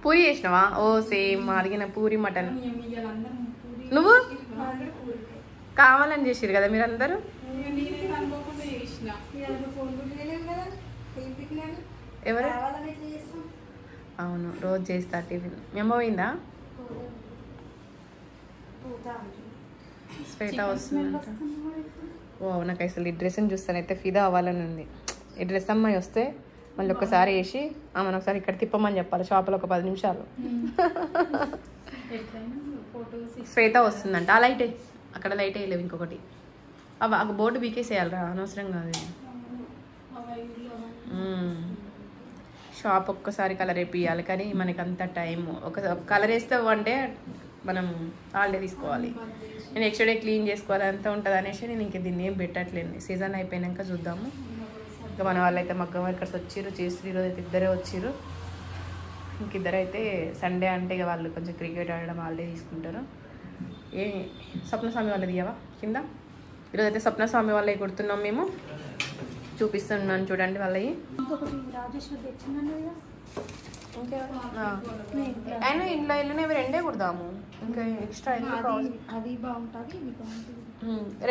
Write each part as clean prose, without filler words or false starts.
పూరి చేసినావా? ఓ సేమ్ అడిగిన పూరి మటన్. నువ్వు కావాలని చేసిరు కదా మీరందరూ. ఎవరు? అవును, రోజు చేస్తా టిఫిన్. మీ అమ్మ పోయిందా? శ్వేత వస్తుందంట. ఓ నాకు అసలు ఈ డ్రెస్ని చూస్తానైతే ఫిదా అవ్వాలని ఉంది. ఈ డ్రెస్ అమ్మాయి వస్తే మళ్ళీ ఒక్కసారి వేసి ఆమెను ఒకసారి ఇక్కడ తిప్పమని చెప్పాలి షాప్లో ఒక 10 నిమిషాలు. శ్వేత వస్తుందంట. ఆ లైటే అక్కడ లైట్ వేయలేవు, ఇంకొకటి ఆ బోర్డు బీకేసేయాలరా, అనవసరం కాదు. షాప్ ఒక్కసారి కలర్ వేపియాలి, కానీ మనకి అంత టైం. ఒక కలర్ వేస్తావు అంటే మనం హాలిడే తీసుకోవాలి. నేను నెక్స్ట్ డే క్లీన్ చేసుకోవాలి, అంతా ఉంటుంది అనేసి నేను ఇంక దీన్ని ఏం పెట్టట్లేదు. సీజన్ అయిపోయాక చూద్దాము. ఇంకా మన వాళ్ళైతే మగ్గం వర్కర్స్ వచ్చిర్రు చేసి, ఈరోజు అయితే ఇద్దరే వచ్చిర్రు. ఇంకిద్దరైతే సండే అంటే ఇక వాళ్ళు కొంచెం క్రికెట్ ఆడడం హాలిడే తీసుకుంటారు. ఏ స్వప్నస్వామి వాళ్ళది ఇవ్వవా కింద? ఈరోజు అయితే స్వప్నస్వామి వాళ్ళవి కుడుతున్నాం మేము. చూపిస్తున్నాను చూడండి వాళ్ళవి. అయినా ఇంట్లో ఇల్లునే రెండే కుడదాము, ఇంకా ఎక్స్ట్రా అది బాగుంటుంది.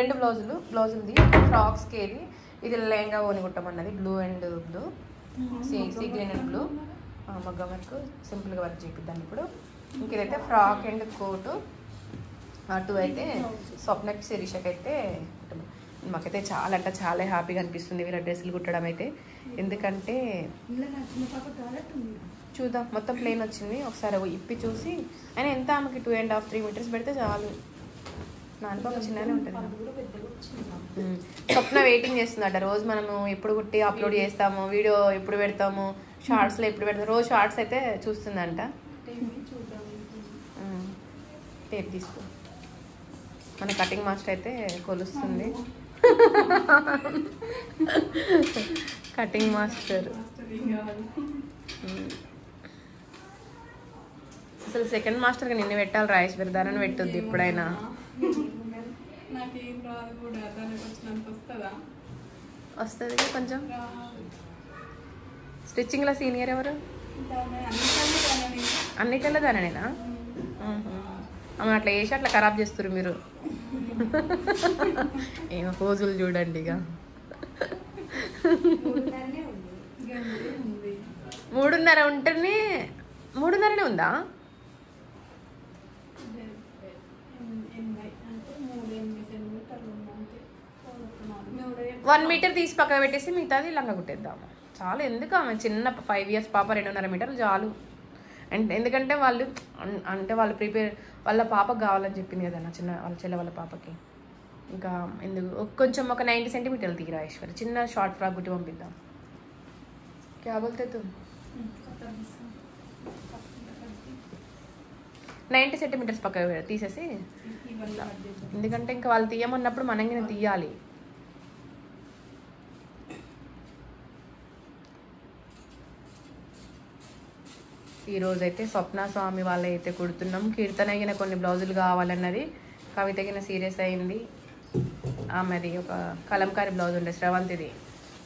2 బ్లౌజులది ఫ్రాక్స్కి. ఏది ఇది లెహంగా ఓని కుట్టమన్నది, blue and blue, see green and blue మగ్గం వర్క్. సింపుల్గా వర్క్ చేపిద్దాం ఇప్పుడు. ఇంక ఇదైతే ఫ్రాక్ అండ్ కోటు. అటు అయితే స్వప్నకి శిరీషకి అయితే మాకైతే చాలా అంటే చాలా హ్యాపీగా అనిపిస్తుంది వీళ్ళ డ్రెస్సులు కుట్టడం అయితే. ఎందుకంటే చూద్దాం, మొత్తం ప్లేన్ వచ్చింది, ఒకసారి ఇప్పి చూసి. అయినా ఎంత ఆమెకి 2.5-3 మీటర్స్ పెడితే చాలు. నాలుగు చిన్నగానే ఉంటుంది. స్వప్న వెయిటింగ్ చేస్తుందట. రోజు మనము ఎప్పుడు కుట్టి అప్లోడ్ చేస్తాము, వీడియో ఎప్పుడు పెడతాము, షార్ట్స్లో ఎప్పుడు పెడతాము, రోజు షార్ట్స్ అయితే చూస్తుందంట. టేప్ తీసుకో. మన కటింగ్ మాస్టర్ అయితే కొలుస్తుంది. కటింగ్ మాస్టర్ అసలు సెకండ్ మాస్టర్గా నిన్ను పెట్టాలి రాయేశ్వరి. దానిని పెట్టుద్ది ఎప్పుడైనా. వస్తుంది కొంచెం. స్టిచ్చింగ్లో సీనియర్ ఎవరు? అన్నిటిలో దానేనా? ఆమె అట్లా వేసి అట్లా ఖరాబ్ చేస్తారు మీరు. ఏమో పోజులు చూడండి. ఇక 3:30 ఉంటేనే 3:30నే ఉందా? 1 మీటర్ తీసి పక్కన పెట్టేసి మిగతాది లంగా కుట్టేద్దాము చాలు. ఎందుకు ఆమె చిన్న 5 ఇయర్స్ పాప 2.5 మీటర్లు చాలు. అండ్ ఎందుకంటే వాళ్ళు ప్రిపేర్ వాళ్ళ పాపకు కావాలని చెప్పింది కదా నా చిన్న వాళ్ళ చెల్లె వాళ్ళ పాపకి. ఇంకా ఎందుకు కొంచెం ఒక 90 సెంటీమీటర్లు తీరా ఈశ్వరి, చిన్న షార్ట్ ఫ్రాక్ కుట్టి పంపిద్దాం. క్యా బోల్తే తు 90 సెంటీమీటర్స్ పక్క తీసేసి, ఎందుకంటే ఇంకా వాళ్ళు తీయమన్నప్పుడు మనం తీయాలి. ఈరోజైతే స్వప్న స్వామి వాళ్ళ అయితే కుడుతున్నాం. కీర్తన అయిన కొన్ని బ్లౌజులు కావాలన్నది, కవితగిన సీరియస్ అయింది. ఆమెది ఒక కలంకారీ బ్లౌజ్ ఉండే శ్రవంతిది,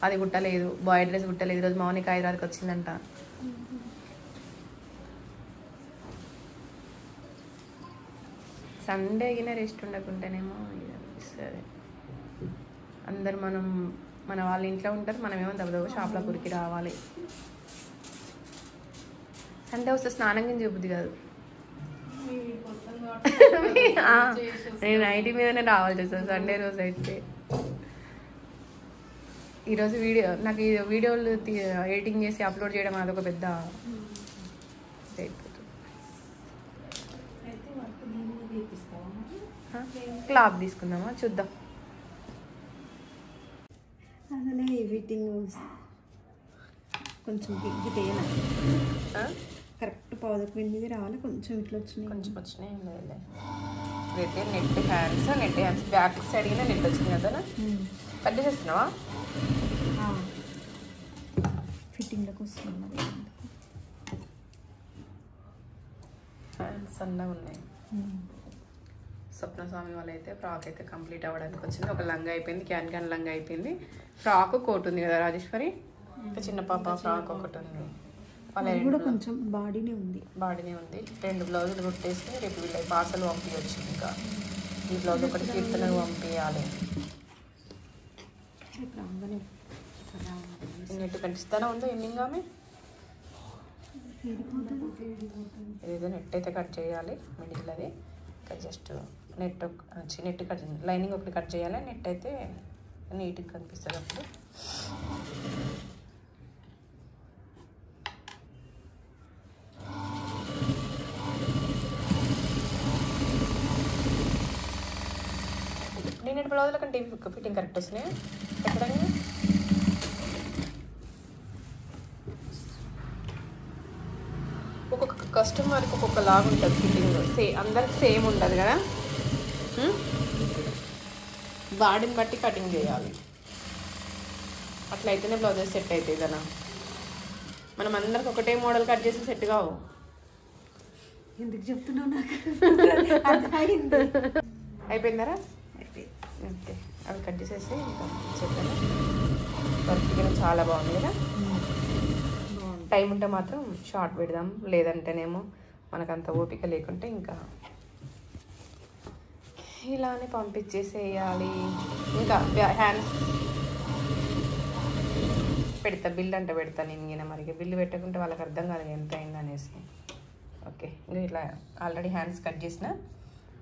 అది కుట్టలేదు. Bye dress కుట్టలేదు. ఈరోజు మౌనిక హైదరాబాద్కి వచ్చిందంట. సండే అయినా రెస్ట్ ఉండకుంటేనేమో సరే. అందరు మన వాళ్ళ ఇంట్లో ఉంటారు, మనమేమో దెబ్బ షాప్లో కురికి రావాలి. సండే వస్తే స్నానం కింద చూపుద్ది కాదు. నేను నైటీ మీదనే రావాల్సి వస్తుంది సండే రోజు అయితే. ఈరోజు నాకు ఈ వీడియోలు ఎడిటింగ్ చేసి అప్లోడ్ చేయడం అదొక పెద్ద క్లాత్ తీసుకుందామా చూద్దాం. అసలే ఎడిటింగ్ కొంచెం గిట్టేయాలి, కరెక్ట్ పౌదకు మీద రావాలి. కొంచెం ఇట్లా వచ్చినాయి ఇదైతే నెట్ హ్యాండ్స్ బ్యాక్ సైడ్ కింద నెట్ వచ్చింది కదా. కట్ చేసేస్తున్నావా? ఫిట్టింగ్లోకి వస్తుంది. హ్యాండ్స్ సన్నగా ఉన్నాయి. స్వప్న స్వామి వాళ్ళు అయితే ఫ్రాక్ అయితే కంప్లీట్ అవ్వడానికి వచ్చింది. ఒక లంగా అయిపోయింది, క్యాన్ లంగా అయిపోయింది. ఫ్రాక్ కోట్ ఉంది కదా రాజేశ్వరి, ఇంకా చిన్న పాప ఫ్రాక్ ఒకటి ఉంది. వాళ్ళ అది కూడా కొంచెం బాడీనే ఉంది. బాడీనే ఉంది. 2 బ్లౌజులు కుట్టేస్తే రేపు వీళ్ళ పార్సల్ పంపించవచ్చు. ఇంకా ఈ బ్లౌజ్ ఒకటి కీర్తనకు పంపించాలి. నెట్ కట్టిస్తానా ఉందో ఎండింగ్ ఆమె ఏదో నెట్ అయితే కట్ చేయాలి మిడిల్ అది. ఇంకా జస్ట్ నెట్ కట్ లైనింగ్ ఒకటి కట్ చేయాలి. నెట్ అయితే నీట్గా కనిపిస్తుంది అప్పుడు. నేను బ్లౌజుల కంటే ఫిట్టింగ్ కరెక్ట్ వస్తున్నాయి ఎక్కడైనా. ఒక్కొక్క కస్టమర్కి ఒక్కొక్క లాగా ఉంటుంది ఫిట్టింగ్. అందరికి సేమ్ ఉండదు కదా. బాడీని బట్టి కటింగ్ చేయాలి. అట్లయితేనే బ్లౌజెస్ సెట్ అవుతాయి కదా. మనం అందరికి ఒకటే మోడల్ కట్ చేసి సెట్ కావు. ఎందుకు చెప్తున్నావు నాకు అయిపోయిందరా? అంతే. అవి కట్ చేసేసి ఇంకా చెప్పాను. వర్క్ చాలా బాగుంది కదా. టైం ఉంటే మాత్రం షార్ట్ పెడదాం, లేదంటేనేమో మనకంత ఓపిక లేకుంటే ఇంకా ఇలానే పంపించేసేయాలి. ఇంకా హ్యాండ్స్ పెడతా, బిల్ అంటే పెడతా నేను. మరి బిల్లు పెట్టకుంటే వాళ్ళకి అర్థం కాదు ఎంత అయింది అనేసి. ఓకే, ఇంకా ఇట్లా ఆల్రెడీ హ్యాండ్స్ కట్ చేసిన,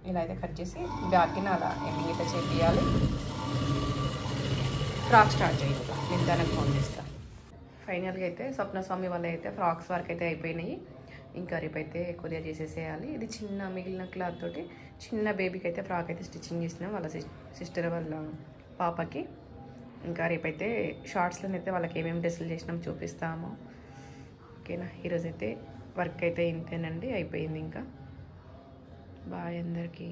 ఇలా అయితే కట్ చేసి బ్యాక్కిన అలా ఎండింగ్ అయితే చేయాలి. ఫ్రాక్ స్టార్ట్ చేయాలి. నేను దానికి ఫోన్ చేస్తాను. ఫైనల్గా అయితే స్వప్నస్వామి వాళ్ళ అయితే ఫ్రాక్స్ వర్క్ అయితే అయిపోయినాయి. ఇంకా రేపు అయితే కొరియర్ చేసేసేయాలి. ఇది చిన్న మిగిలిన క్లాత్ తోటి చిన్న బేబీకి అయితే ఫ్రాక్ అయితే స్టిచ్చింగ్ చేసినాం వాళ్ళ సిస్టర్ వాళ్ళ పాపకి. ఇంకా రేపైతే షార్ట్స్లోనైతే వాళ్ళకి ఏమేమి డ్రెస్సులు చేసినాం చూపిస్తాము. ఓకేనా, ఈరోజైతే వర్క్ అయితే ఇంతేనండి, అయిపోయింది. ఇంకా బాయ్ అందరికీ.